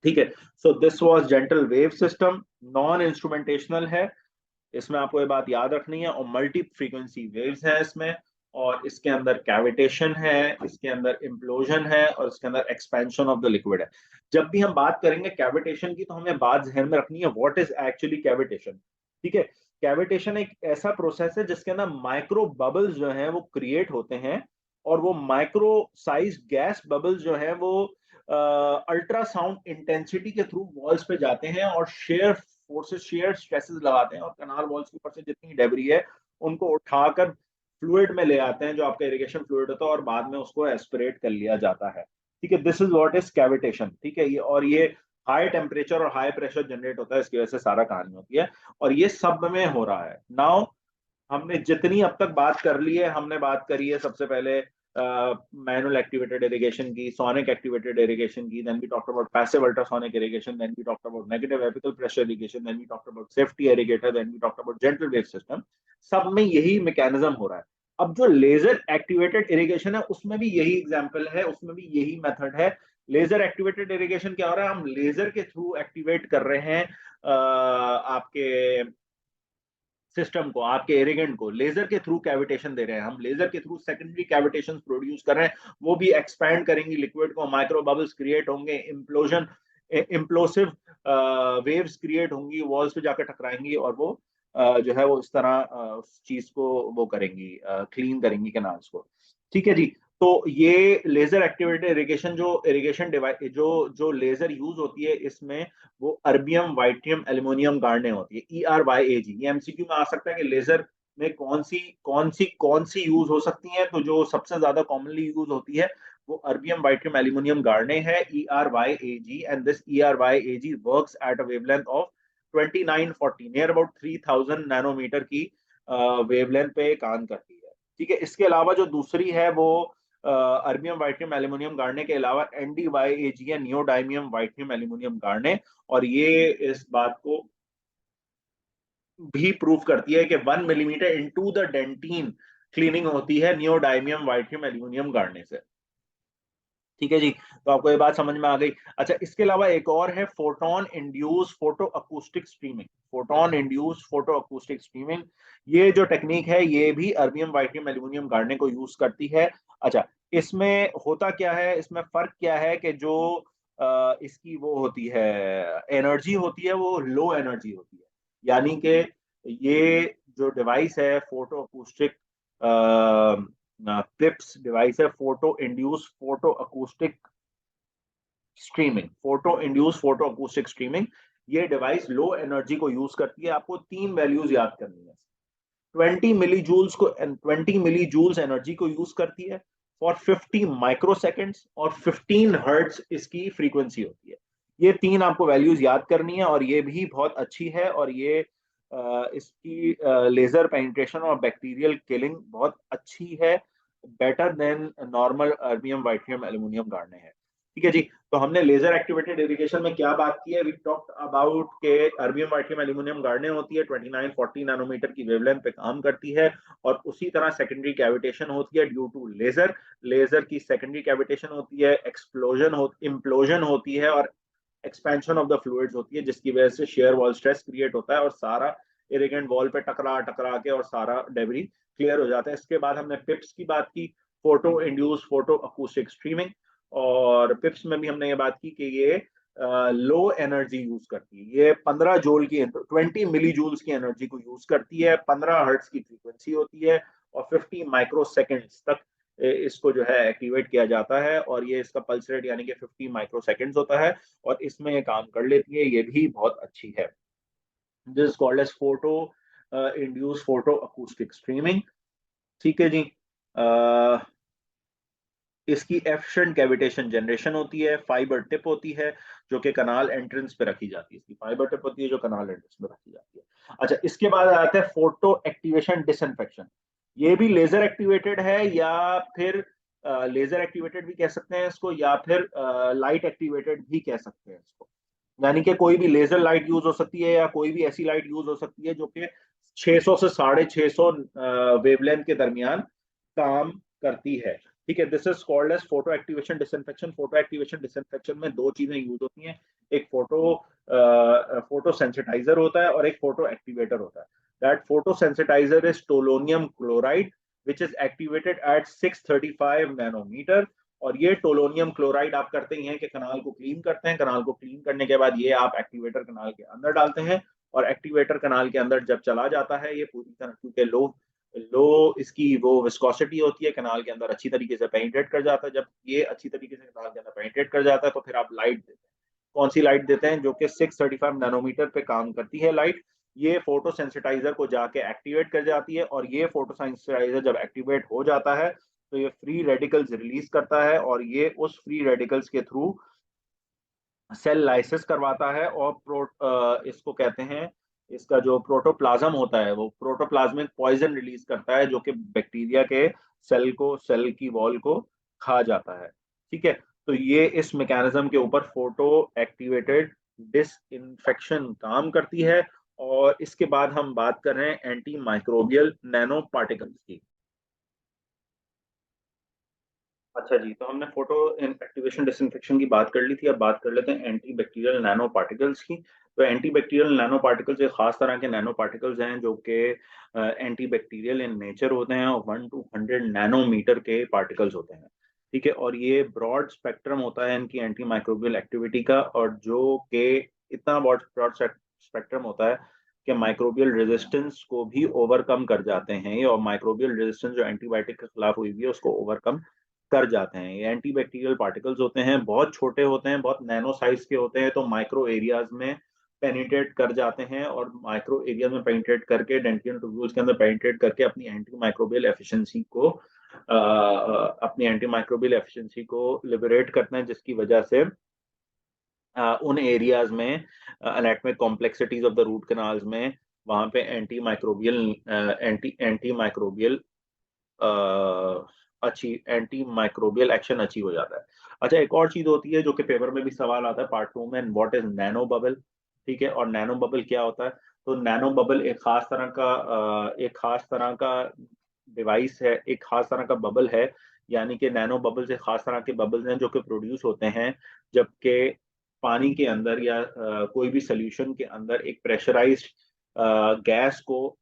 ठीक है, so this was gentle wave system, non instrumentational है। इसमें आपको ये बात याद रखनी है, और मल्टी फ्रीक्वेंसी वेव्स है इसमें, और इसके अंदर कैविटेशन है, इसके अंदर इम्प्लोजन है, और इसके अंदर एक्सपेंशन ऑफ द लिक्विड है। जब भी हम बात करेंगे कैविटेशन की, तो हमें बात जहन में रखनी है, व्हाट इज एक्चुअली कैविटेशन। ठीक है, कैविटेशन एक ऐसा प्रोसेस है जिसके अंदर माइक्रो बबल्स जो हैं वो क्रिएट होते हैं, और वो माइक्रो साइज गैस बबल्स जो है वो अल्ट्रासाउंड इंटेंसिटी के थ्रू वॉल्स पे जाते हैं, और शेयर फोर्सेस, शेयर स्ट्रेसेस लगाते हैं, और कनाल वॉल्स के ऊपर से जितनी डेबरी है उनको उठाकर फ्लूइड में ले आते हैं, जो आपका इरिगेशन फ्लूइड होता है, और बाद में उसको एस्पिरेट कर लिया जाता है। ठीक है, this is what is cavitation. ठीक है, ये और ये हाई टेम्परेचर और हाई प्रेशर जनरेट होता है, इसकी वजह से सारा कहानी होती है, और ये सब में हो रहा है। नाउ हमने जितनी अब तक बात कर ली है, हमने बात करी है सबसे पहले मैनुअल एक्टिवेटेड इरिगेशन की, सोनिक एक्टिवेटेड इरिगेशन की, then we talked about passive ultrasonic irrigation, then we talked about negative apical pressure irrigation, then we talked about safety irrigator, then we talked about gentle wave system. सब में यही mechanism हो रहा है। अब जो laser activated irrigation है उसमें भी यही एग्जाम्पल है, उसमें भी यही मेथड है। लेजर एक्टिवेटेड इरिगेशन क्या हो रहा है, हम लेजर के थ्रू एक्टिवेट कर रहे हैं आपके सिस्टम को, आपके एरिगेंट को लेजर के थ्रू कैविटेशन दे रहे हैं, हम लेजर के थ्रू सेकेंडरी कैविटेशन प्रोड्यूस कर रहे हैं, वो भी एक्सपैंड करेंगी लिक्विड को, माइक्रो बबल्स क्रिएट होंगे, इम्प्लोजन इम्प्लोसिव वेव्स क्रिएट होंगी, वॉल्स पे जाकर टकराएंगी, और वो जो है वो इस तरह उस चीज को वो करेंगी, क्लीन करेंगी कैनाल्स को। ठीक है जी, तो ये लेजर एक्टिवेटेड इरिगेशन, जो इरिगेशन डिवाइस, जो लेजर यूज होती है इसमें, वो अर्बियम वाइट्रियम एल्युमिनियम गार्ने होती है, ERYAG। ये MCQ में आ सकता है कि लेजर में कौन सी यूज हो सकती है, तो जो सबसे ज्यादा कॉमनली यूज होती है वो अर्बियम वाइट्रियम एल्युमिनियम गार्ने है, ERYAG, and this ERYAG works at a wavelength of 2940, near about 3000 nanometre की वेवलेंथ पे काम करती है। ठीक है, इसके अलावा जो दूसरी है वो अर्बियम वाइट्रियम एल्युमिनियम गाड़ने के अलावा NDYAG है, नियोडाइमियम वाइट्रियम एल्युमिनियम गाड़ने, और ये इस बात को भी प्रूव करती है कि 1 millimetre into the dentine cleaning होती है नियोडाइमियम वाइट्रियम एल्युमिनियम गाड़ने से। ठीक है जी, तो आपको ये बात समझ में आ गई। अच्छा, इसके अलावा एक और है photon induce photo acoustic streaming. Photon induce photo acoustic streaming, ये जो टेक्निक है ये भी अर्बियम वाइटियम एल्यूमिनियम गाड़ने को यूज करती है। अच्छा, इसमें होता क्या है, इसमें फर्क क्या है कि जो इसकी वो होती है एनर्जी होती है वो लो एनर्जी होती है। यानी कि ये जो डिवाइस है फोटो अकूस्टिक पिप्स डिवाइस है, photo induced photo acoustic streaming, photo induced photo acoustic streaming, ये डिवाइस लो एनर्जी को यूज करती है। आपको तीन वैल्यूज याद करनी है। 20 मिली जूल्स एनर्जी को यूज करती है फॉर 50 माइक्रो सेकेंड्स, और 15 हर्ट्ज इसकी फ्रीक्वेंसी होती है। ये तीन आपको वैल्यूज याद करनी है, और ये भी बहुत अच्छी है, और ये इसकी लेजर पेनिट्रेशन और बैक्टीरियल किलिंग बहुत अच्छी है, better than normal erbium yttrium aluminium garnet हैं। ठीक है जी, तो हमने लेजर एक्टिवेटेड इरिगेशन में क्या बात की है, वी टॉक्ड अबाउट के अर्बियम वाइट्रियम एल्यूमिनियम गाड़ने होती है 29-40 नैनोमीटर की वेवलेंथ पे काम करती है, और उसी तरह सेकेंडरी कैविटेशन होती है ड्यू टू लेजर। लेजर की सेकेंडरी कैविटेशन होती है, इम्प्लोजन होती है, और एक्सपेंशन ऑफ द फ्लूइड्स होती है, जिसकी वजह से शेयर वॉल स्ट्रेस क्रिएट होता है और सारा इरिगेंट वॉल पे टकरा टकरा के और सारा डेब्री क्लियर हो जाता है। इसके बाद हमने पिप्स की बात की, photo induced photo acoustic streaming, और पिप्स में भी हमने ये बात की कि ये लो एनर्जी यूज करती है। ये 20 मिली जूल्स की एनर्जी को यूज करती है, 15 हर्ट्ज की फ्रीक्वेंसी होती है, और 50 माइक्रो सेकेंड्स तक इसको जो है एक्टिवेट किया जाता है, और ये इसका पल्स रेट यानी कि 50 माइक्रो सेकेंड्स होता है, और इसमें ये काम कर लेती है। ये भी बहुत अच्छी है। This called as photo induced photo acoustic streaming. ठीक है जी। uh, इसकी एफिशिएंट कैविटेशन जनरेशन होती है, फाइबर टिप होती है जो कि कनाल एंट्रेंस पे रखी जाती है। इसकी फाइबर टिप होती है जो कनाल एंट्रेंस पे रखी जाती है। अच्छा, इसके बाद आता है फोटो एक्टिवेशन डिसइंफेक्शन। ये भी लेजर एक्टिवेटेड है, या फिर लेजर एक्टिवेटेड भी कह सकते हैं इसको, या फिर लाइट एक्टिवेटेड भी कह सकते हैं इसको। यानी कि कोई भी लेजर लाइट यूज हो सकती है, या कोई भी ऐसी लाइट यूज हो सकती है जो कि 600 से 650 वेवलेंथ के दरमियान काम करती है। ठीक है, this is called as photo activation disinfection. Photo activation disinfection में दो चीजें यूज होती हैं, एक फोटो सेंसिटाइजर होता है और एक फोटो एक्टिवेटर होता है। That photo sensitiser is tolonium chloride which is activated at 635 nanometre. और ये टोलोनियम क्लोराइड आप करते ही हैं कि कनाल को क्लीन करते हैं, कनाल को क्लीन करने के बाद ये आप एक्टिवेटर कनाल के अंदर डालते हैं, और एक्टिवेटर कनाल के अंदर जब चला जाता है ये पूरी तरह, क्योंकि लो लो इसकी वो विस्कोसिटी होती है, कनाल के अंदर अच्छी तरीके से पेनिट्रेट कर जाता है। जब ये अच्छी तरीके से कनाल के अंदर पेनिट्रेट कर जाता है तो फिर आप लाइट देते हैं। कौन सी लाइट देते हैं? जो कि 635 नैनोमीटर पे काम करती है लाइट। ये फोटो सेंसिटाइजर को जाके एक्टिवेट कर जाती है, और ये फोटो सेंसिटाइजर जब एक्टिवेट हो जाता है तो ये फ्री रेडिकल्स रिलीज करता है, और ये उस फ्री रेडिकल्स के थ्रू सेल लाइसिस करवाता है, और इसको कहते हैं, इसका जो प्रोटोप्लाज्म होता है वो प्रोटोप्लाज्मिक पॉइजन रिलीज करता है, जो कि बैक्टीरिया के सेल की वॉल को खा जाता है। ठीक है, तो ये इस मैकेनिज्म के ऊपर फोटो एक्टिवेटेड डिसइंफेक्शन काम करती है। और इसके बाद हम बात कर रहे हैं एंटी माइक्रोबियल नैनो पार्टिकल्स की। अच्छा जी, तो हमने फोटो एक्टिवेशन डिसइंफेक्शन की बात कर ली थी, अब बात कर लेते हैं एंटी बैक्टीरियल नैनो पार्टिकल्स की। तो एंटी बैक्टीरियल नैनो पार्टिकल्स एक खास तरह के नैनो पार्टिकल्स हैं जो कि एंटी बैक्टीरियल इन नेचर होते हैं, और 1 to 100 नैनोमीटर के पार्टिकल्स होते हैं। ठीक है, और ये ब्रॉड स्पेक्ट्रम होता है इनकी एंटी माइक्रोबियल एक्टिविटी का, और जो कि इतना ब्रॉड स्पेक्ट्रम होता है कि माइक्रोबियल रेजिस्टेंस को भी ओवरकम कर जाते हैं, और माइक्रोबियल रेजिस्टेंस जो एंटीबायोटिक के खिलाफ हुई हुई है उसको ओवरकम कर जाते हैं। ये एंटीबैक्टीरियल पार्टिकल्स होते हैं, बहुत छोटे होते हैं, बहुत नैनो साइज के होते हैं, तो माइक्रो एरियाज में पेनिट्रेट कर जाते हैं, और माइक्रो एरिया में पेनिट्रेट करके डेंटिन ट्यूब्यूल्स के अंदर पेनिट्रेट करके अपनी एंटी माइक्रोबियल एफिशिएंसी को लिबरेट करते हैं, जिसकी वजह से उन एरियाज में anatomic complexities of the root canals में वहां पे एंटी माइक्रोबियल अच्छी एंटी माइक्रोबियल एक्शन अचीव हो जाता है। अच्छा, एक और चीज होती है जो कि पेपर में भी सवाल आता है पार्ट 2 में, व्हाट इज नैनो बबल। ठीक है, और नैनो बबल क्या होता है? तो नैनो बबल एक खास तरह का डिवाइस है, एक खास तरह का बबल है, यानी कि नैनो बबल्स एक खास तरह के बबल्स हैं जो कि प्रोड्यूस होते हैं जबकि पानी के अंदर या कोई भी सोल्यूशन के अंदर एक प्रेशराइज्ड गैस को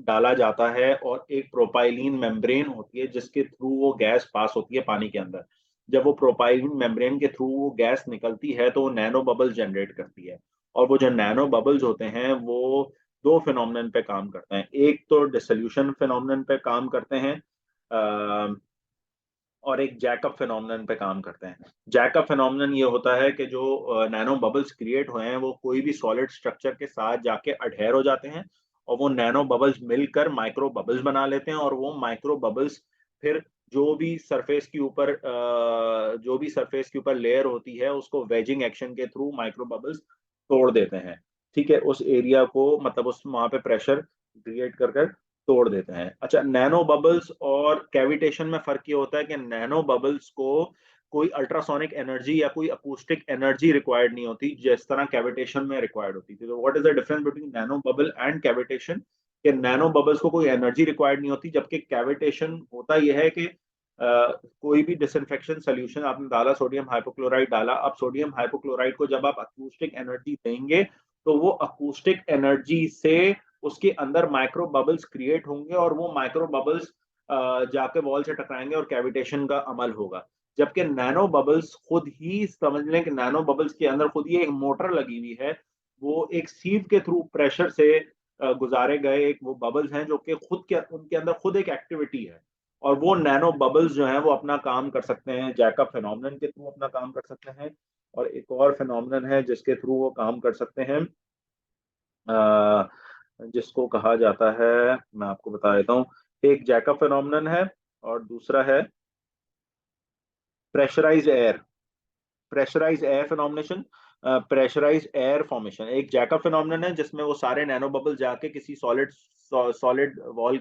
डाला जाता है और एक प्रोपाइलीन मेम्ब्रेन होती है जिसके थ्रू वो गैस पास होती है पानी के अंदर। जब वो प्रोपाइलीन मेम्ब्रेन के थ्रू वो गैस निकलती है तो वो नैनो बबल्स जनरेट करती है। और वो जो नैनो बबल्स होते हैं वो दो फिनोमिनन पे काम करते हैं। एक तो डिसोल्यूशन फिनोमिनन पे काम करते हैं, और एक जैकअप फिनोमिनन पे काम करते हैं। जैकअप फिनोमिनन ये होता है कि जो नैनो बबल्स क्रिएट हुए हैं वो कोई भी सॉलिड स्ट्रक्चर के साथ जाके अडहेर हो जाते हैं और वो नैनो बबल्स मिलकर माइक्रो बबल्स बना लेते हैं, और वो माइक्रो बबल्स फिर जो भी सरफेस के ऊपर लेयर होती है उसको वेजिंग एक्शन के थ्रू माइक्रो बबल्स तोड़ देते हैं। ठीक है, उस एरिया को मतलब उस वहां पे प्रेशर क्रिएट कर तोड़ देते हैं। अच्छा, नैनो बबल्स और कैविटेशन में फर्क ये होता है कि नैनो बबल्स को कोई अल्ट्रासोनिक एनर्जी या कोई अकूस्टिक एनर्जी रिक्वायर्ड नहीं होती जिस तरह कैविटेशन में रिक्वायर्ड होती थी। तो what is the difference between nano bubble and cavitation? कि नैनो बबल्स को कोई एनर्जी रिक्वायर्ड नहीं होती, जबकि कैविटेशन होता यह है कि कोई भी डिसइंफेक्शन सोल्यूशन आपने डाला, सोडियम हाइपोक्लोराइड डाला, अब सोडियम हाइपोक्लोराइड को जब आप अकूस्टिक एनर्जी देंगे तो वो अकूस्टिक एनर्जी से उसके अंदर माइक्रो बबल्स क्रिएट होंगे और वो माइक्रो बबल्स जाके वॉल से टकराएंगे और कैविटेशन का अमल होगा। जबकि नैनो बबल्स खुद ही समझ लें कि नैनो बबल्स के अंदर खुद ही एक मोटर लगी हुई है, वो एक सीव के थ्रू प्रेशर से गुजारे गए एक वो बबल्स हैं जो कि खुद के उनके अंदर खुद एक एक्टिविटी है। और वो नैनो बबल्स जो हैं वो अपना काम कर सकते हैं, जैकअप फिनोमिनन के थ्रू अपना काम कर सकते हैं। और एक और फिनोमिनन है जिसके थ्रू वो काम कर सकते हैं, जिसको कहा जाता है, मैं आपको बता देता हूँ। एक जैकअप फिनोमिनन है और दूसरा है pressurise air, pressurise air phenomenon, pressurise air formation. एक जैकअप फिनोमिनन है जिसमें वो सारे नैनो बबल जाके किसी सॉलिड वॉल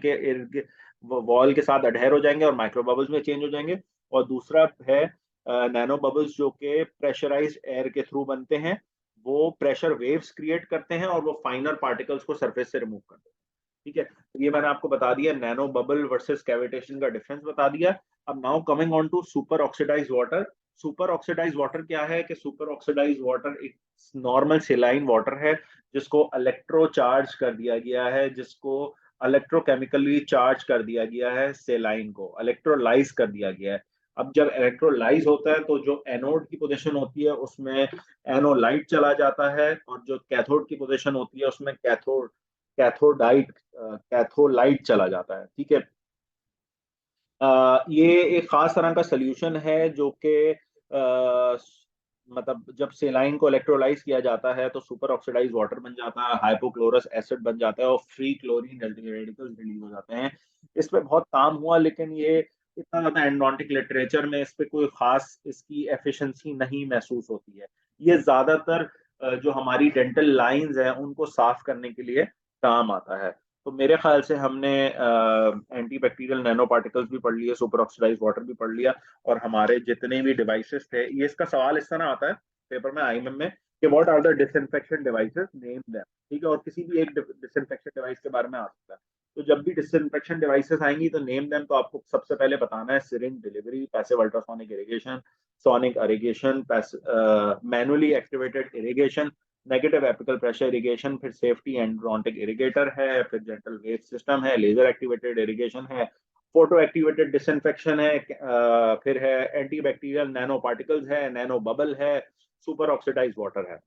के साथ अडहेर हो जाएंगे और माइक्रो बबल्स में चेंज हो जाएंगे। और दूसरा है नैनो बबल्स जो कि प्रेशराइज एयर के थ्रू बनते हैं, वो प्रेशर वेव्स क्रिएट करते हैं और वो फाइनर पार्टिकल्स को सरफेस से रिमूव करते हैं। ठीक है, तो ये मैंने आपको बता दिया, नैनो बबल वर्सेस कैविटेशन का डिफरेंस बता दिया। अब now coming on to super oxidise water. Super oxidise water क्या है कि सुपर ऑक्सीडाइज वाटर एक नॉर्मल सेलाइन वाटर है जिसको इलेक्ट्रो चार्ज कर दिया गया है, जिसको इलेक्ट्रोकेमिकली चार्ज कर दिया गया है, सेलाइन को इलेक्ट्रोलाइज कर दिया गया है। अब जब इलेक्ट्रोलाइज होता है तो जो एनोड की पोजीशन होती है उसमें एनोलाइट चला जाता है और जो कैथोड की पोजीशन होती है उसमें कैथोलाइट चला जाता है। ठीक है, ये एक खास तरह का सोल्यूशन है जो कि मतलब जब सेलाइन को इलेक्ट्रोलाइज किया जाता है तो सुपर ऑक्सीडाइज वाटर बन जाता है, हाइपोक्लोरस एसिड बन जाता है और फ्री क्लोरीन रेडिकल्स रिलीज हो जाते हैं। इस पे बहुत काम हुआ लेकिन ये इतना ज्यादा एंडोनटिक लिटरेचर में इस पे कोई खास इसकी एफिशिएंसी नहीं महसूस होती है। ये ज्यादातर जो हमारी डेंटल लाइंस हैं उनको साफ करने के लिए काम आता है। तो मेरे ख्याल से हमने एंटी बैक्टीरियल नैनो पार्टिकल्स भी पढ़ लिए, सुपर ऑक्सीडाइज वाटर भी पढ़ लिया, और हमारे जितने भी डिवाइसेस थे, ये इसका सवाल इस तरह आता है पेपर में आईएमएम में कि what are the disinfection devices, name them. ठीक है, और किसी भी एक डिसइंफेक्शन डिवाइस के बारे में आ सकता है। तो जब भी डिसइंफेक्शन डिवाइसेस आएंगी तो नेम देम तो आपको सबसे पहले बताना है syringe delivery, passive ultrasonic irrigation, sonic irrigation, manually activated irrigation, negative apical pressure irrigation, फिर सेफ्टी एंड्रोंटिक इरिगेटर है, फिर जेंटल वेव सिस्टम है, लेजर एक्टिवेटेड इरिगेशन है, फोटो एक्टिवेटेड डिसइंफेक्शन है, फिर है एंटी बैक्टीरियल नैनो पार्टिकल्स है, नैनो बबल है, सुपर ऑक्सीडाइज वाटर है।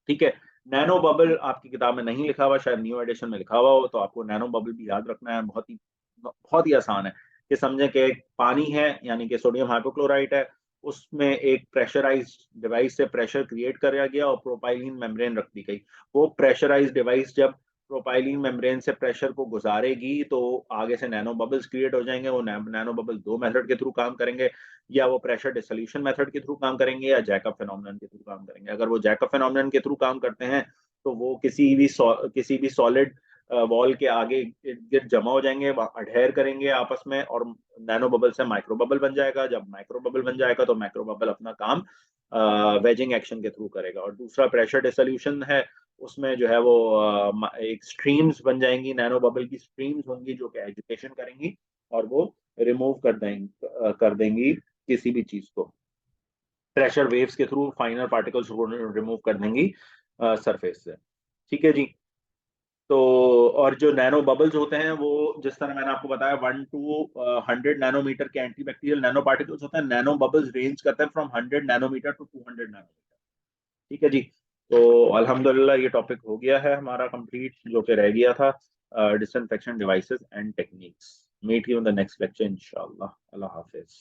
ठीक है, नैनो बबल आपकी किताब में नहीं लिखा हुआ, शायद न्यू एडिशन में लिखा हुआ हो, तो आपको नैनो बबल भी याद रखना है। बहुत ही आसान है कि समझें कि एक पानी है यानी कि सोडियम हाइपोक्लोराइट है, उसमें एक प्रेशराइज डिवाइस से प्रेशर क्रिएट कराया गया और प्रोपाइलिन मेम्ब्रेन रख दी गई। वो प्रेशराइज डिवाइस जब प्रोपाइलिन मेम्ब्रेन से प्रेशर को गुजारेगी तो आगे से नैनो बबल्स क्रिएट हो जाएंगे। वो नैनो बबल दो मेथड के थ्रू काम करेंगे, या वो प्रेशर डिसोल्यूशन मेथड के थ्रू काम करेंगे या जैकअप फिनोमिनन के थ्रू काम करेंगे। अगर वो जैकअप फिनोमिनन के थ्रू काम करते हैं तो वो किसी भी सॉलिड वॉल के आगे इर्द गिर्द जमा हो जाएंगे, अडहेर करेंगे आपस में, और नैनो बबल से माइक्रो बबल बन जाएगा। जब माइक्रो बबल बन जाएगा तो माइक्रो बबल अपना काम वेजिंग एक्शन के थ्रू करेगा। और दूसरा प्रेशर डिसोल्यूशन है, उसमें जो है वो एक स्ट्रीम्स बन जाएंगी, नैनो बबल की स्ट्रीम्स होंगी जो कि एजुकेशन करेंगी, और वो रिमूव कर देंगी किसी भी चीज को, प्रेशर वेव्स के थ्रू फाइनर पार्टिकल्स को रिमूव कर देंगी सरफेस से। ठीक है जी। तो और जो नैनो बबल्स होते हैं वो, जिस तरह मैंने आपको बताया, 1 to 100 नैनोमीटर के एंटी बैक्टीरियल नैनो पार्टिकल्स होते हैं। नैनो बबल्स रेंज करते हैं फ्रॉम 100 नैनोमीटर टू 200 नैनोमीटर। ठीक है जी। तो अल्हम्दुलिल्लाह ये टॉपिक हो गया है हमारा कंप्लीट, जो कि रह गया था disinfection devices and techniques. Meet you in the next lecture इंशाल्लाह। अल्लाह हाफिज।